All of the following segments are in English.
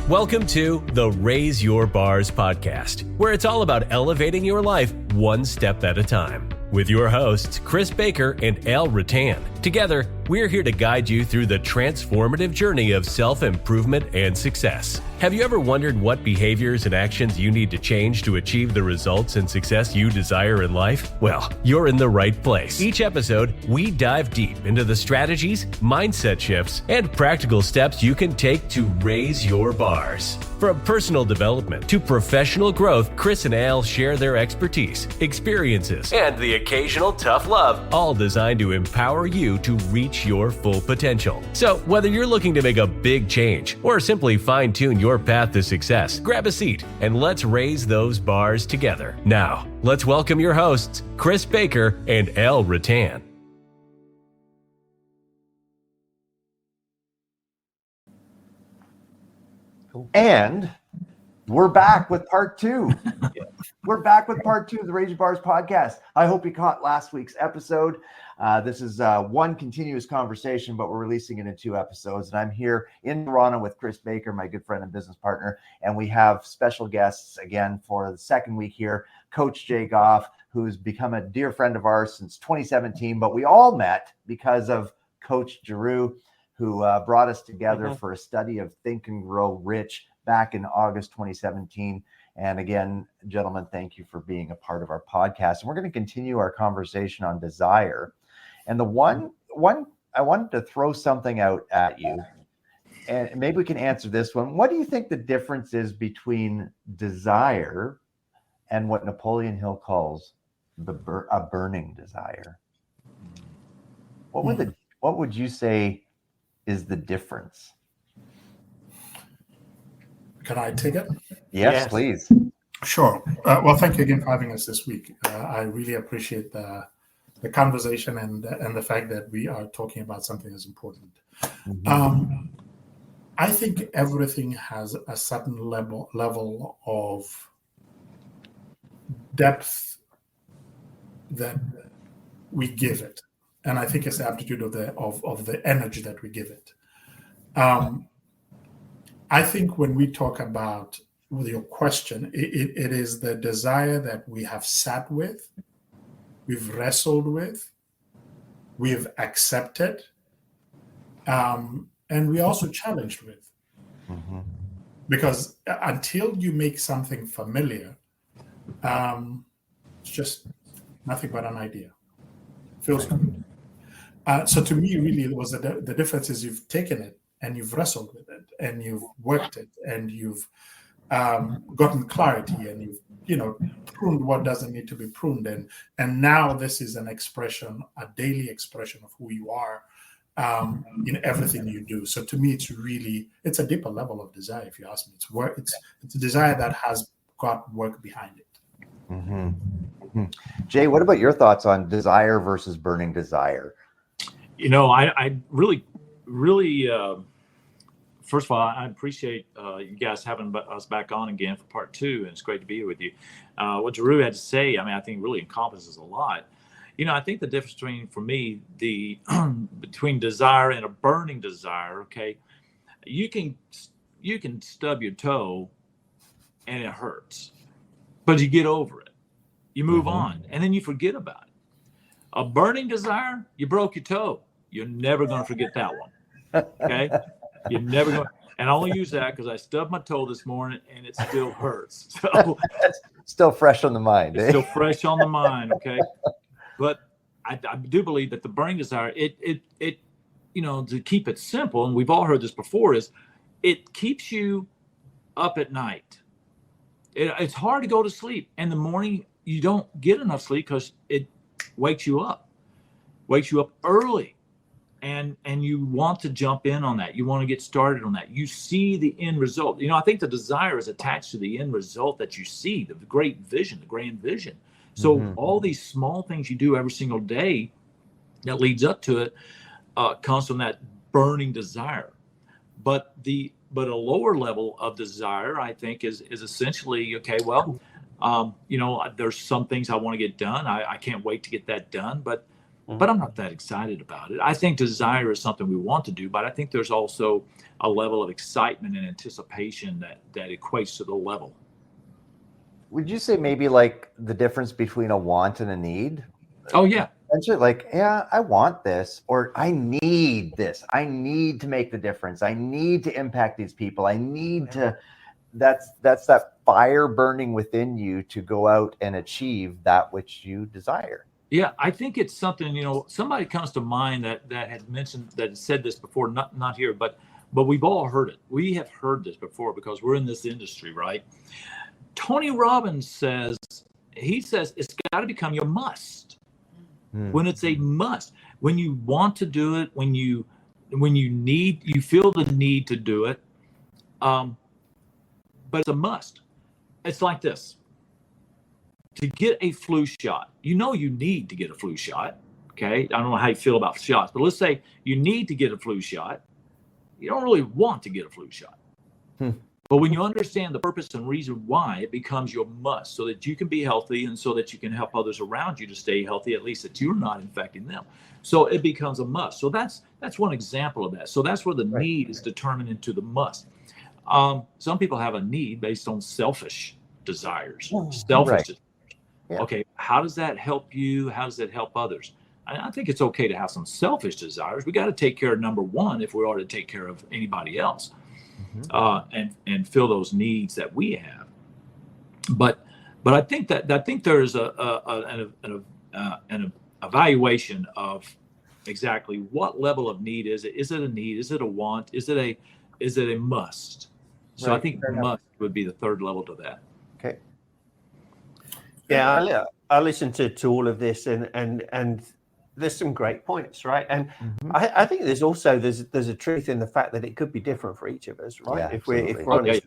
Welcome to the Raise Your Bars podcast, where it's all about elevating your life one step at a time. With your hosts, Chris Baker and Al Rattan. Together, we're here to guide you through the transformative journey of self-improvement and success. Have you ever wondered what behaviors and actions you need to change to achieve the results and success you desire in life? Well, you're in the right place. Each episode, we dive deep into the strategies, mindset shifts, and practical steps you can take to raise your bars. From personal development to professional growth, Chris and Al share their expertise, experiences, and the occasional tough love, all designed to empower you to reach your full potential. So, whether you're looking to make a big change or simply fine-tune your path to success, grab a seat and let's raise those bars together. Now, let's welcome your hosts, Chris Baker and Al Rattan. And we're back with part two. We're back with part two of the Raise Your Bars podcast. I hope you caught last week's episode. This is one continuous conversation, but we're releasing it in two episodes. And I'm here in Toronto with Chris Baker, my good friend and business partner. And we have special guests again for the second week here, Coach Jay Goff, who's become a dear friend of ours since 2017. But we all met because of Coach Giroux, who brought us together for a study of Think and Grow Rich back in August 2017. And again, gentlemen, thank you for being a part of our podcast. And we're going to continue our conversation on desire. And the one I wanted to throw something out at you, and maybe we can answer this one. What do you think the difference is between desire and what Napoleon Hill calls a burning desire? What would you say is the difference? Can I take it? Yes, please. Sure. Well, thank you again for having us this week. I really appreciate the conversation and the fact that we are talking about something that's important. I think everything has a certain level of depth that we give it. And I think it's the aptitude of the energy that we give it. I think when we talk about your question, it is the desire that we have sat with, we've wrestled with, we've accepted, and we also challenged with. Because until you make something familiar, it's just nothing but an idea. Feels good. So to me, really, it was the difference is you've taken it and you've wrestled with it and you've worked it and you've gotten clarity and you've pruned what doesn't need to be pruned, and now this is an expression, a daily expression of who you are in everything you do. So to me, it's a deeper level of desire. If you ask me, it's a desire that has got work behind it. Jay, what about your thoughts on desire versus burning desire? I really, first of all, I appreciate you guys having us back on again for part two, and it's great to be here with you. What Giroux had to say, I think really encompasses a lot. I think the difference between desire and a burning desire, okay, you can stub your toe and it hurts, but you get over it. You move on, and then you forget about it. A burning desire, you broke your toe. You're never going to forget that one. Okay? You're never going to. And I only use that because I stubbed my toe this morning and it still hurts. So it's still fresh on the mind. It's still fresh on the mind. Okay. But I do believe that the burning desire, it to keep it simple, and we've all heard this before, is it keeps you up at night. It's hard to go to sleep. In the morning, you don't get enough sleep because it wakes you up early. And you want to jump in on that. You want to get started on that. You see the end result. I think the desire is attached to the end result that you see, the great vision, the grand vision. So all these small things you do every single day that leads up to it comes from that burning desire. But a lower level of desire, I think, is essentially, okay, well, there's some things I want to get done. I can't wait to get that done. But but I'm not that excited about it. I think desire is something we want to do, but I think there's also a level of excitement and anticipation that equates to the level. Would you say maybe like the difference between a want and a need? Oh, yeah. Like, yeah, I want this, or I need this. I need to make the difference. I need to impact these people. I need to, that's that fire burning within you to go out and achieve that which you desire. Yeah, I think it's something, somebody comes to mind that had mentioned, that had said this before, not here, but we've all heard it. We have heard this before because we're in this industry, right? Tony Robbins says it's got to become your must. When it's a must, when you want to do it, when you feel the need to do it, but it's a must. It's like this. To get a flu shot, you need to get a flu shot. Okay. I don't know how you feel about shots, but let's say you need to get a flu shot. You don't really want to get a flu shot. But when you understand the purpose and reason why, it becomes your must, so that you can be healthy and so that you can help others around you to stay healthy, at least that you're not infecting them. So it becomes a must. So that's one example of that. So that's where the need is determined into the must. Some people have a need based on selfish desires. Selfish. Yeah. Okay, how does that help you? How does it help others? I think it's okay to have some selfish desires. We got to take care of number one if we are to take care of anybody else. And fill those needs that we have, but I think there's an evaluation of exactly what level of need is it. Is it a need? Is it a want? Is it a must? So I think must would be the third level to that. Okay. Yeah, I listened to all of this and there's some great points, right? And I think there's a truth in the fact that it could be different for each of us, right? Yeah, if we're honest.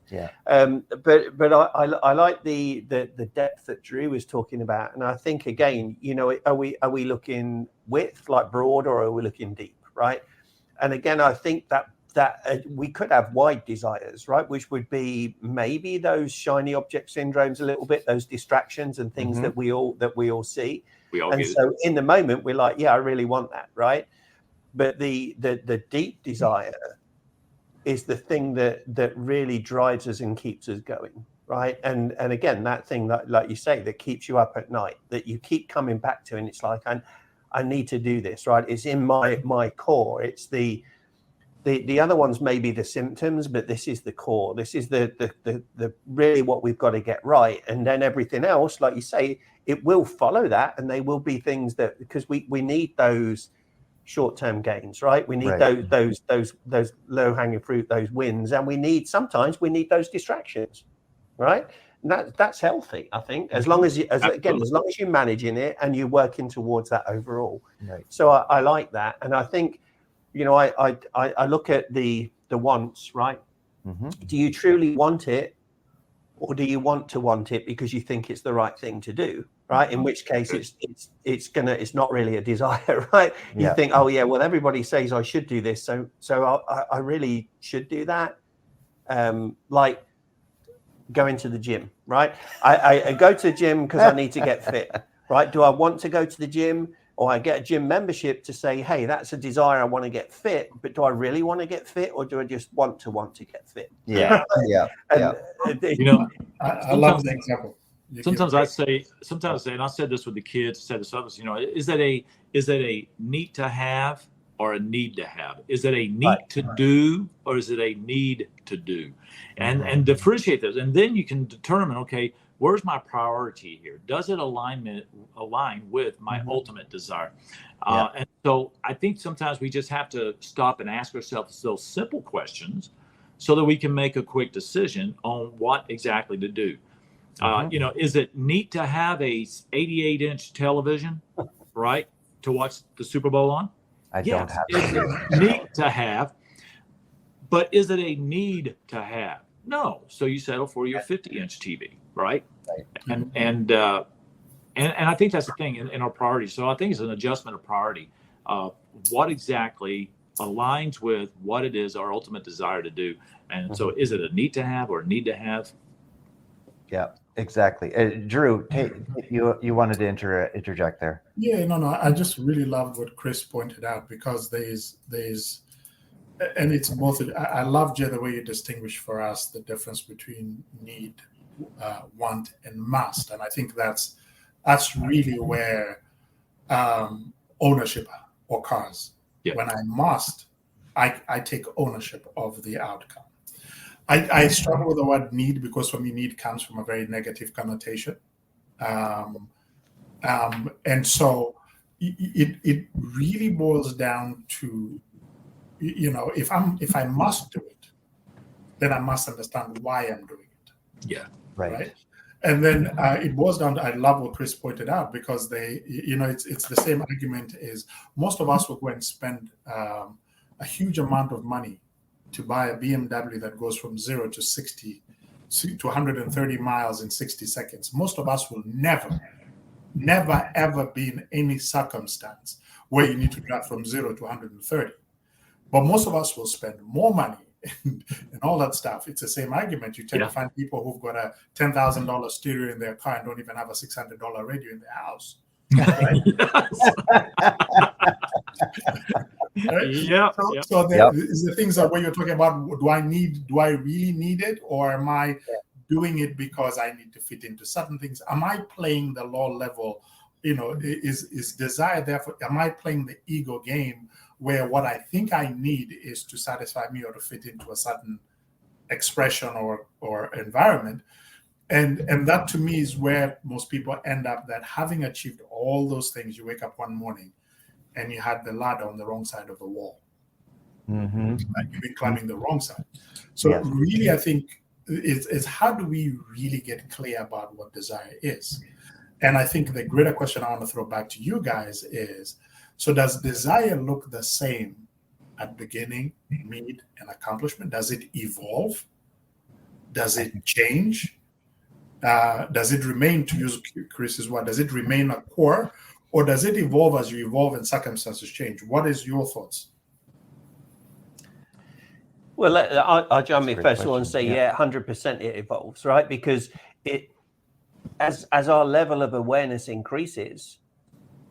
Yeah. But I like the depth that Drew was talking about, and I think again, are we looking width, like broad, or are we looking deep, right? And again, I think that we could have wide desires, right? Which would be maybe those shiny object syndromes a little bit, those distractions and things that we all see. And so in the moment, we're like, yeah, I really want that, right? But the deep desire is the thing that really drives us and keeps us going, right? And again, that thing that, like you say, that keeps you up at night, that you keep coming back to, and it's like, I need to do this, right? It's in my core. It's the other ones may be the symptoms, but this is the core. This is the really what we've got to get right. And then everything else, like you say, it will follow that, and they will be things that, because we need those short-term gains, right? We need those low-hanging fruit, those wins, and sometimes we need those distractions, right? And that's healthy, I think, as long as you're managing it and you're working towards that overall. Right. So I like that, and I think, I look at the wants, right? Do you truly want it, or do you want it because you think it's the right thing to do, right? In which case it's not really a desire, right? You think, oh yeah, well, everybody says I should do this, so I really should do that. Like going to the gym, right? I go to the gym because I need to get fit, right? Do I want to go to the gym? Or I get a gym membership to say, hey, that's a desire. I want to get fit, but do I really want to get fit, or do I just want to get fit? Yeah, I love the example. Sometimes I say, and I said this with the kids, said this others, is that a need to have or a need to have? Is it a need to do, or is it a need to do? And differentiate those, and then you can determine, okay, where's my priority here? Does it align with my ultimate desire? And so I think sometimes we just have to stop and ask ourselves those simple questions so that we can make a quick decision on what exactly to do. Is it neat to have a 88-inch television, right, to watch the Super Bowl on? I don't have it's neat to have, but is it a need to have? No. So you settle for your 50-inch TV, right? And I think that's the thing in our priorities. So I think it's an adjustment of priority. What exactly aligns with what it is our ultimate desire to do? And so is it a need to have or a need to have? Yeah. Exactly. Drew, you wanted to interject there. Yeah, no, I just really loved what Chris pointed out, because there's, and it's both. I love, Jay, the way you distinguish for us the difference between need, want, and must, and I think that's really where ownership occurs. Yeah. When I must, I take ownership of the outcome. I struggle with the word need, because for me, need comes from a very negative connotation. And so it really boils down to, if I must do it, then I must understand why I'm doing it. Yeah. Right. And then it boils down to, I love what Chris pointed out, because it's the same argument is most of us will go and spend a huge amount of money to buy a BMW that goes from 0 to 60 to 130 miles in 60 seconds. Most of us will never, ever be in any circumstance where you need to drive from 0 to 130. But most of us will spend more money and all that stuff. It's the same argument. You tend to find people who've got a $10,000 stereo in their car and don't even have a $600 radio in their house. Right? Right? Yeah. So there is the things that when you're talking about, do I really need it, or am I doing it because I need to fit into certain things? Am I playing the low level? Is desire therefore? Am I playing the ego game where what I think I need is to satisfy me or to fit into a certain expression or environment? And that to me is where most people end up, that having achieved all those things, you wake up one morning and you had the ladder on the wrong side of the wall. Mm-hmm. Like you've been climbing the wrong side. So really, I think it's how do we really get clear about what desire is? And I think the greater question I want to throw back to you guys is, so does desire look the same at beginning, mid, and accomplishment? Does it evolve? Does it change? Does it remain, to use Chris's word, does it remain a core, or does it evolve as you evolve and circumstances change? What is your thoughts? Well, I'll jump in first of all and say, 100% it evolves, right? Because as our level of awareness increases,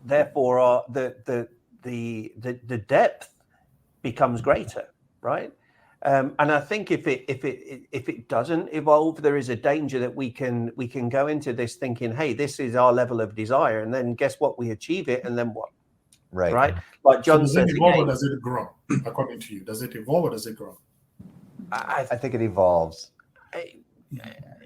therefore the depth becomes greater, right? And I think if it doesn't evolve, there is a danger that we can go into this thinking, hey, this is our level of desire, and then guess what? We achieve it, and then what? Right? Like John says, does it evolve or does it grow? According to you, does it evolve or does it grow? I think it evolves. Is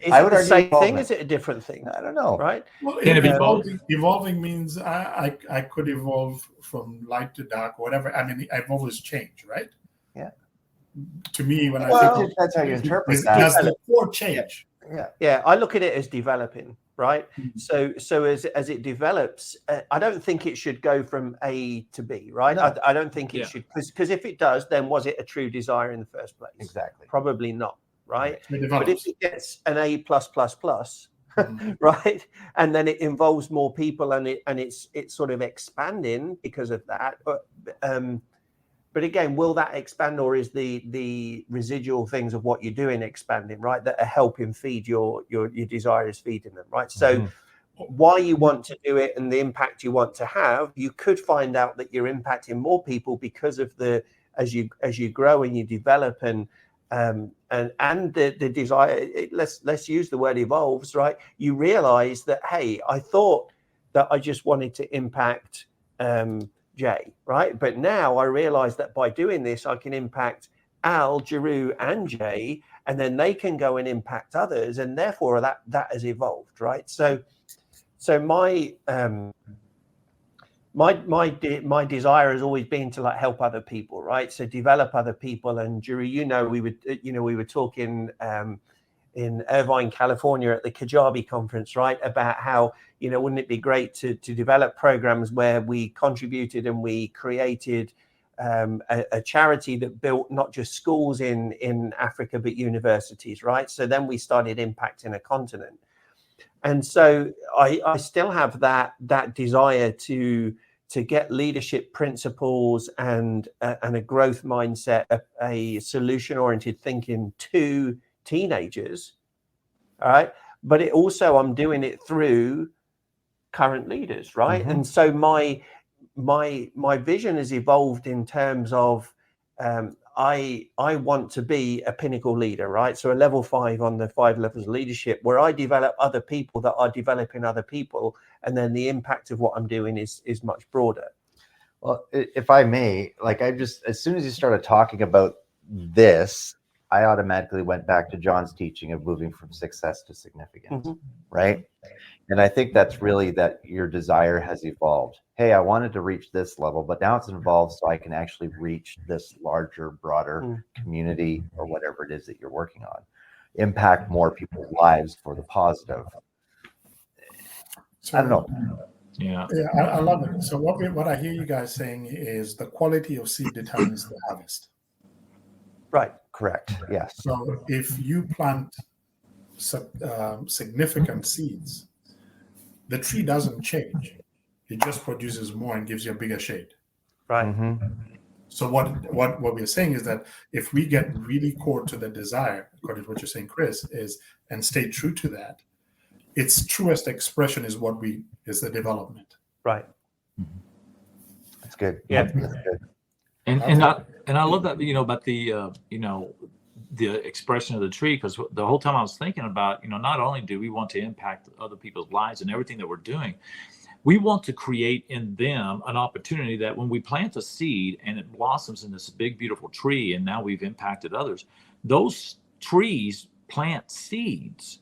it the same thing? Is it a different thing? I don't know. Right? Well, evolving means I could evolve from light to dark, whatever. I mean, I've always changed, right? Yeah. To me, when that's how you interpret that. Does the core change? Yeah. I look at it as developing, right? Mm-hmm. So as it develops, I don't think it should go from A to B, right? No. I don't think it should, because if it does, then was it a true desire in the first place? Exactly. Probably not, right? But if it gets an A+++, right, and then it involves more people and it's sort of expanding because of that, but again, will that expand, or is the residual things of what you're doing expanding, right? That are helping feed your desire is feeding them, right? So why you want to do it and the impact you want to have, you could find out that you're impacting more people because of as you grow and you develop and the desire. Let's use the word evolves, right? You realize that, hey, I thought that I just wanted to impact Jay, right? But now I realize that by doing this, I can impact Al, Giroux, and Jay, and then they can go and impact others, and therefore that has evolved, right? So my desire has always been to help other people, right? So develop other people. And Giroux, we were talking in Irvine, California at the Kajabi conference, right? About how, wouldn't it be great to develop programs where we contributed and we created a charity that built not just schools in Africa, but universities, right? So then we started impacting a continent. And so I still have that desire to get leadership principles and a growth mindset, a solution-oriented thinking to teenagers. All right. but it also, I'm doing it through current leaders, right? And so my vision has evolved in terms of I want to be a pinnacle leader, right? So a level 5 on the 5 levels of leadership, where I develop other people that are developing other people, and then the impact of what I'm doing is much broader. Well, if I may, like, I just, as soon as you started talking about this, I automatically went back to John's teaching of moving from success to significance, right? And I think that's really that your desire has evolved. Hey, I wanted to reach this level, but now it's involved so I can actually reach this larger, broader community or whatever it is that you're working on. Impact more people's lives for the positive. So, I don't know. Yeah. I love it. So what I hear you guys saying is the quality of seed determines the harvest. Right. Correct. Yes. So if you plant significant seeds, the tree doesn't change. It just produces more and gives you a bigger shade. Right. So what we're saying is that if we get really core to the desire, according to what you're saying, Chris, and stay true to that, its truest expression is the development. Right. That's good. Yeah. That's good. And I love that, about the the expression of the tree, because the whole time I was thinking about, not only do we want to impact other people's lives and everything that we're doing, we want to create in them an opportunity that when we plant a seed and it blossoms in this big, beautiful tree, and now we've impacted others, those trees plant seeds.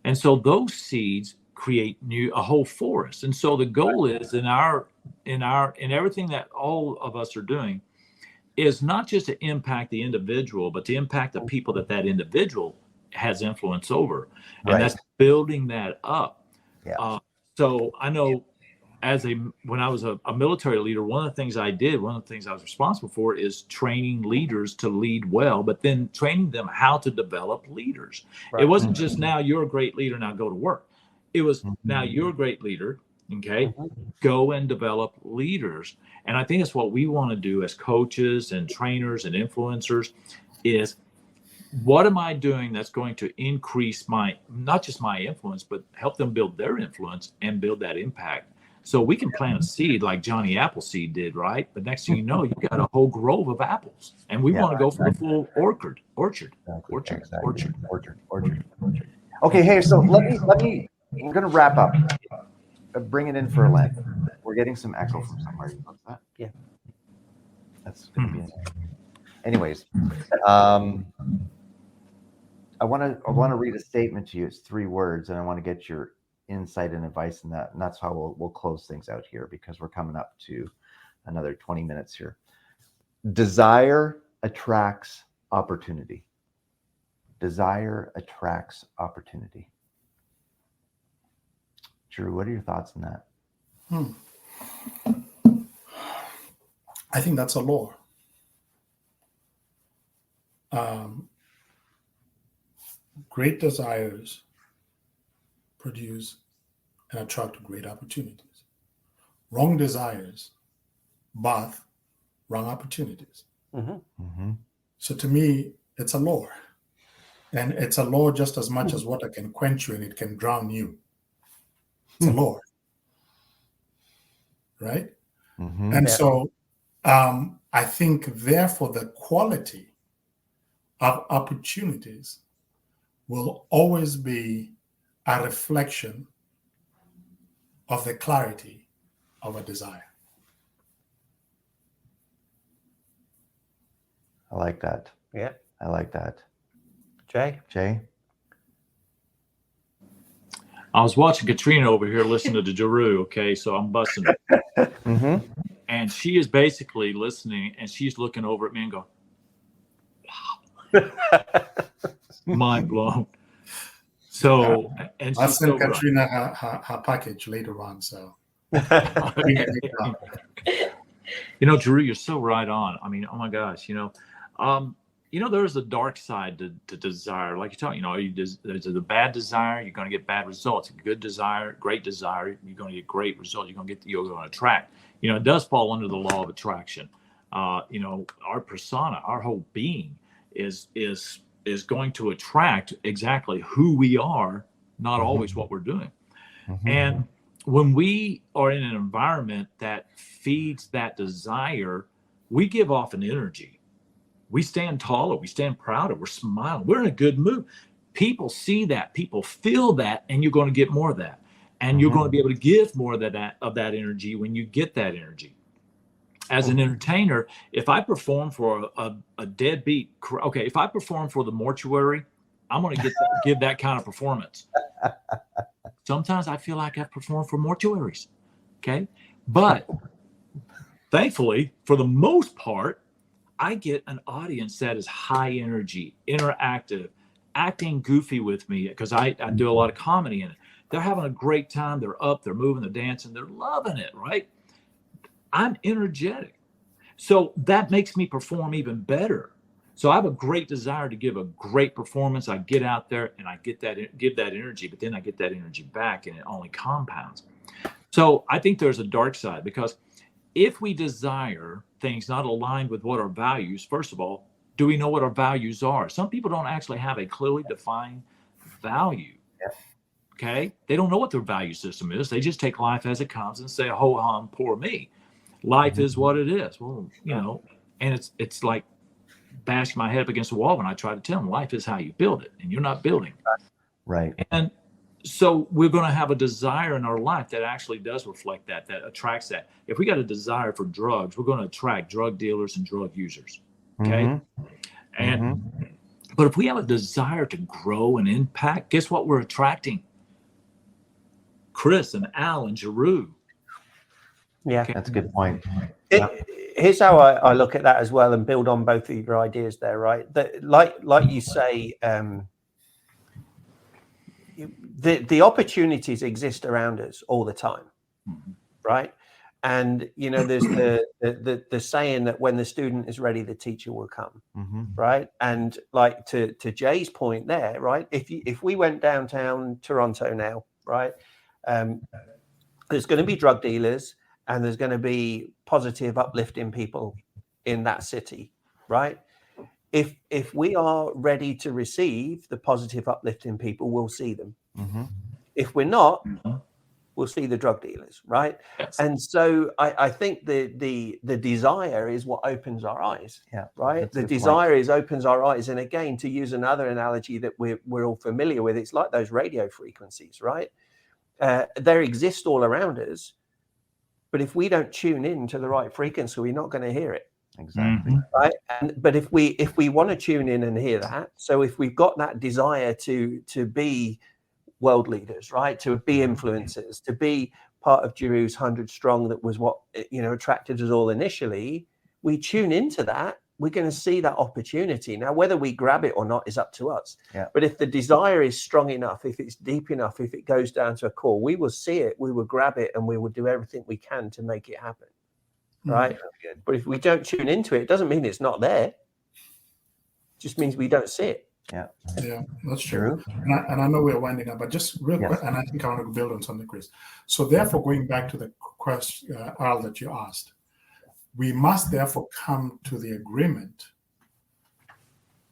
And so those seeds create a whole forest. And so the goal is in everything that all of us are doing is not just to impact the individual, but to impact the people that individual has influence over. And that's building that up. Yeah. So I know when I was a military leader, one of the things I was responsible for is training leaders to lead well, but then training them how to develop leaders. It wasn't just now you're a great leader, now go to work. It was now you're a great leader. Okay. Go and develop leaders. And I think that's what we want to do as coaches and trainers and influencers is, what am I doing that's going to increase not just my influence, but help them build their influence and build that impact. So we can plant a seed like Johnny Appleseed did, right? But next thing you know, you got a whole grove of apples, and we want to go for the full orchard. Okay, hey, so let me. I'm going to wrap up. Bring it in for a length. We're getting some echo from somewhere. You notice that? Yeah. That's going to be it. Anyways, I want to read a statement to you. It's 3 words, and I want to get your insight and advice in that. And that's how we'll close things out here, because we're coming up to another 20 minutes here. Desire attracts opportunity. Desire attracts opportunity. Drew, what are your thoughts on that? I think that's a law. Great desires produce and attract great opportunities. Wrong desires birth wrong opportunities. So to me, it's a law. And it's a law just as much as water can quench you and it can drown you. It's a law. Right? And so I think, therefore, the quality of opportunities will always be a reflection of the clarity of a desire. I like that. Yeah. I like that. Jay? I was watching Katrina over here listening to Drew, okay, so I'm busting it. And she is basically listening, and she's looking over at me and going, wow. Mind blown. So, and I'll she's send so right. Katrina her package later on, so. Drew, you're so right on. I mean, oh my gosh, there's a dark side to desire. Like you talk, there's a bad desire, you're going to get bad results. A good desire, great desire, you're going to get great results. You're going to attract. It does fall under the law of attraction. Our persona, our whole being is going to attract exactly who we are not always what we're doing. Mhm. And when we are in an environment that feeds that desire, we give off an energy. We stand taller, we stand prouder, we're smiling, we're in a good mood. People see that, people feel that, and you're going to get more of that. And you're going to be able to give more of that energy when you get that energy. As an entertainer, if I perform for a deadbeat, okay, if I perform for the mortuary, I'm going to give that kind of performance. Sometimes I feel like I perform for mortuaries, okay? But thankfully, for the most part, I get an audience that is high energy, interactive, acting goofy with me because I do a lot of comedy in it. They're having a great time. They're up, they're moving, they're dancing, they're loving it, right? I'm energetic. So that makes me perform even better. So I have a great desire to give a great performance. I get out there and I give that energy, but then I get that energy back and it only compounds. So I think there's a dark side, because if we desire things not aligned with what our values, first of all, do we know what our values are? Some people don't actually have a clearly defined value. Okay, they don't know what their value system is. They just take life as it comes and say, "Ho hum, poor me." Life is what it is. Well, you know, and it's like bashing my head up against the wall when I try to tell them life is how you build it, and you're not building. Right. And so we're going to have a desire in our life that actually does reflect that attracts that. If we got a desire for drugs, we're going to attract drug dealers and drug users. Okay, and but if we have a desire to grow and impact, guess what we're attracting? Chris and Al and Giroux. Yeah, That's a good point. Here's how I look at that as well, and build on both of your ideas there, right? That, like you say, the opportunities exist around us all the time, right? And you know, there's the saying that when the student is ready, the teacher will come, right? And like to Jay's point there, right? If we went downtown Toronto now, right? There's going to be drug dealers and there's going to be positive, uplifting people in that city, right? If we are ready to receive the positive, uplifting people, we'll see them. If we're not, we'll see the drug dealers, right? Yes. And so I think the desire is what opens our eyes, right? The desire opens our eyes. And again, to use another analogy that we're all familiar with, it's like those radio frequencies, right? They exist all around us, but if we don't tune in to the right frequency, we're not going to hear it. Exactly. Right. But if we want to tune in and hear that, so if we've got that desire to be world leaders, right, to be influencers, to be part of Giroux's 100 Strong, that was what, you know, attracted us all initially, we tune into that, we're going to see that opportunity. Now, whether we grab it or not is up to us. But if the desire is strong enough, if it's deep enough, if it goes down to a core, we will see it, we will grab it, and we will do everything we can to make it happen. Right. But if we don't tune into it, it doesn't mean it's not there. It just means we don't see it. Yeah, that's true. And I know we're winding up, but just real quick, and I think I want to build on something, Chris. So therefore, going back to the question, Al, that you asked, we must therefore come to the agreement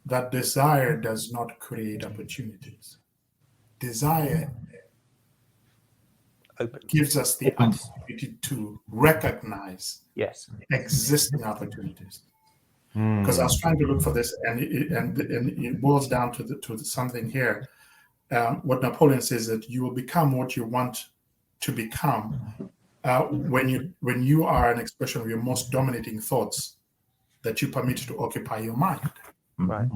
that desire does not create opportunities. Desire gives us the opportunity to recognize existing opportunities. Because I was trying to look for this, and it boils down to something here. What Napoleon says, that you will become what you want to become when you are an expression of your most dominating thoughts that you permit to occupy your mind. Right.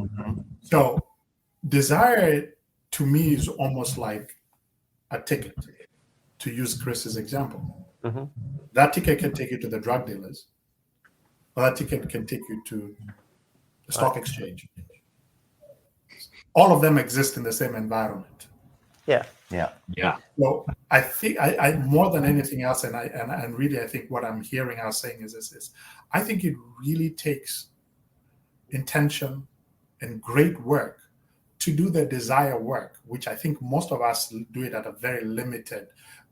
So desire to me is almost like a ticket, to use Chris's example. That ticket can take you to the drug dealers, or that ticket can take you to the stock exchange. All of them exist in the same environment. Yeah. So I think I more than anything else, and really I think what I'm hearing us saying is this: I think it really takes intention and great work to do the desire work, which I think most of us do it at a very limited,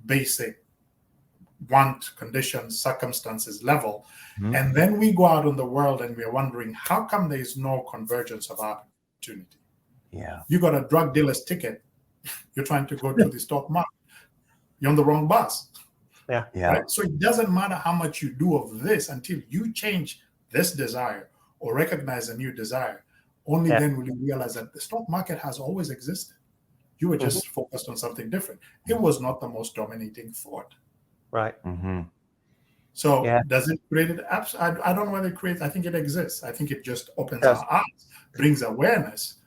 basic want, conditions, circumstances level. And then we go out in the world and we're wondering, how come there is no convergence of opportunity? You got a drug dealer's ticket, You're trying to go to the stock market. You're on the wrong bus. Yeah. Right? So it doesn't matter how much you do of this until you change this desire or recognize a new desire. Only then will you realize that the stock market has always existed. You were just focused on something different. It was not the most dominating thought. Right. Mm-hmm. So does it create it? I don't know whether it creates. I think it exists. I think it just opens our eyes, brings awareness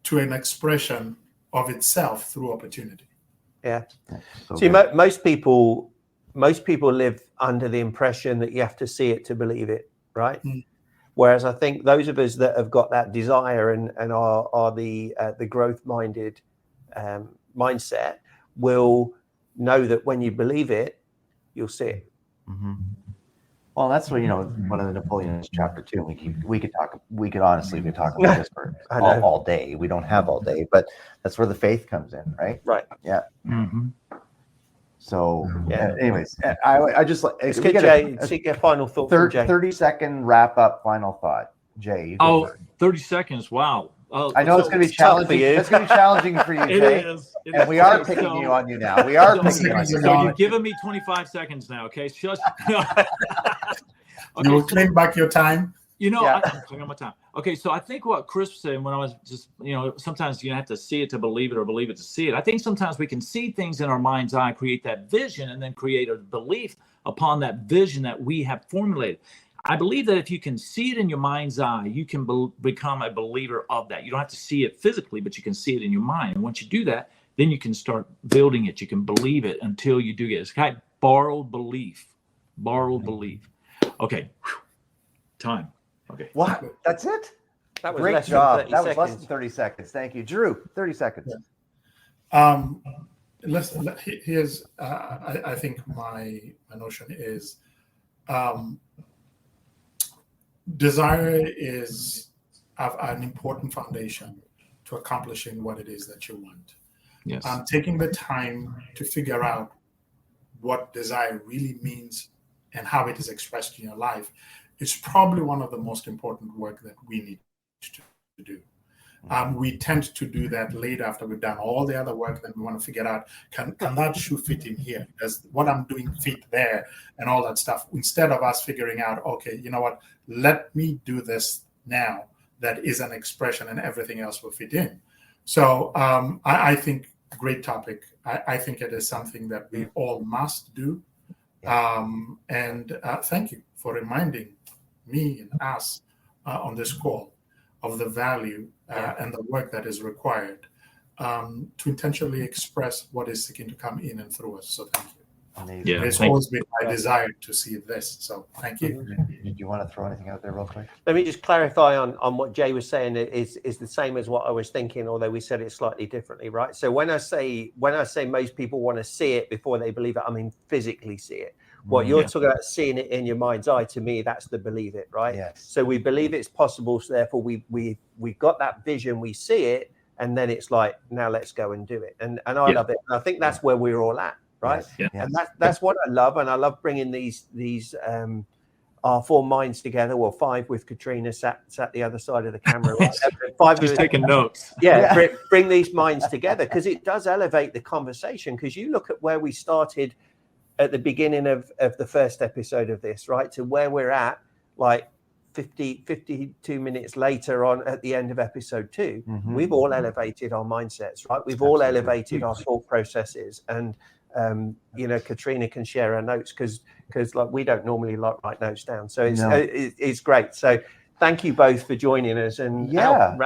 to an expression of itself through opportunity. Yeah. So See, most people live under the impression that you have to see it to believe it, right? Whereas I think those of us that have got that desire and are the growth-minded mindset will know that when you believe it, you'll see it. Mm-hmm. Well, that's what, one of the Napoleon's chapter 2. We could talk about this for all day. We don't have all day, but that's where the faith comes in, right? Right. Yeah. Mm-hmm. So, anyways, I just like let's get Jay. Seek a final thought. 30-second wrap up. Final thought, Jay. 30 seconds. Wow. I know it's going to be challenging for you. It's going to be challenging for you, Jay. It is. And we are picking on you now. We are picking on you. So you're giving me 25 seconds now, okay? Just okay, you will claim back your time. I'm talking about time. Okay, so I think what Chris was saying when I was just, sometimes you have to see it to believe it or believe it to see it. I think sometimes we can see things in our mind's eye, create that vision, and then create a belief upon that vision that we have formulated. I believe that if you can see it in your mind's eye, you can become a believer of that. You don't have to see it physically, but you can see it in your mind. And once you do that, then you can start building it. You can believe it until you do get it. It's kind of borrowed belief. Okay. Time. Okay. What? That's it? That was great job. That was less than 30 seconds. Thank you. Drew, 30 seconds. Here's, I think my notion is, desire is an important foundation to accomplishing what it is that you want. Yes. Taking the time to figure out what desire really means and how it is expressed in your life is probably one of the most important work that we need to do. We tend to do that later after we've done all the other work. Then we want to figure out, can that shoe fit in here? Does what I'm doing fit there? And all that stuff. Instead of us figuring out, okay, you know what? Let me do this now. That is an expression, and everything else will fit in. So I think great topic. I think it is something that we all must do. And thank you for reminding me and us on this call of the value and the work that is required to intentionally express what is seeking to come in and through us. So thank you. Amazing. Yeah, it's always been my desire to see this. So thank you. Did you want to throw anything out there real quick? Let me just clarify on what Jay was saying is the same as what I was thinking, although we said it slightly differently, right? So when I say most people want to see it before they believe it, I mean physically see it. What you're talking about, seeing it in your mind's eye, to me, that's the believe it, right? Yes. So we believe it's possible, so therefore we got that vision, we see it, and then it's like, now let's go and do it. And I love it. And I think that's where we're all at, right? Yes. Yeah. And that's what I love. And I love bringing these our four minds together. Well, five with Katrina sat the other side of the camera. Right? Five. Just taking notes. Yeah. Bring these minds together, because it does elevate the conversation. Because you look at where we started at the beginning of the first episode of this, right, to where we're at, like 52 minutes later on at the end of episode 2, we've all elevated our mindsets, right? We've all elevated our thought processes. And, Katrina can share her notes because like we don't normally write notes down. So it's great. So thank you both for joining us. And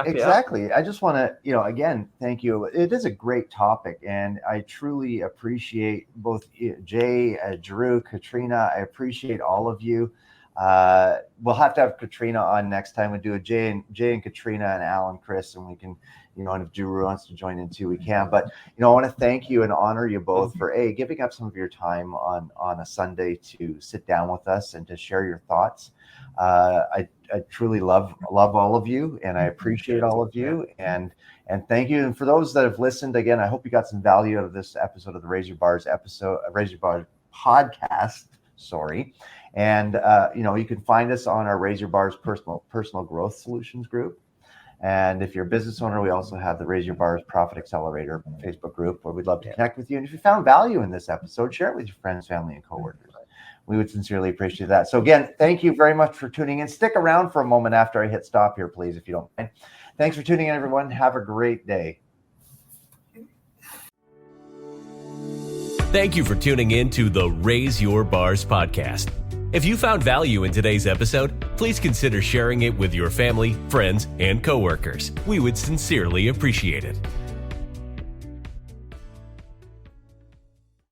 exactly. I just want to, again, thank you. It is a great topic, and I truly appreciate both Jay, Drew, Katrina. I appreciate all of you. We'll have to have Katrina on next time. We do a Jay and Katrina and Alan, Chris, and we can, and if Drew wants to join in too, we can. But I want to thank you and honor you both for giving up some of your time on a Sunday to sit down with us and to share your thoughts. I truly love all of you, and I appreciate all of you, and thank you. And for those that have listened, again, I hope you got some value out of this episode of the Raise Your Bars podcast. Sorry. And you can find us on our Raise Your Bars personal growth solutions group. And if you're a business owner, we also have the Raise Your Bars Profit Accelerator Facebook group where we'd love to connect with you. And if you found value in this episode, share it with your friends, family, and coworkers. We would sincerely appreciate that. So again, thank you very much for tuning in. Stick around for a moment after I hit stop here, please, if you don't mind. Thanks for tuning in, everyone. Have a great day. Thank you for tuning in to the Raise Your Bars podcast. If you found value in today's episode, please consider sharing it with your family, friends, and coworkers. We would sincerely appreciate it.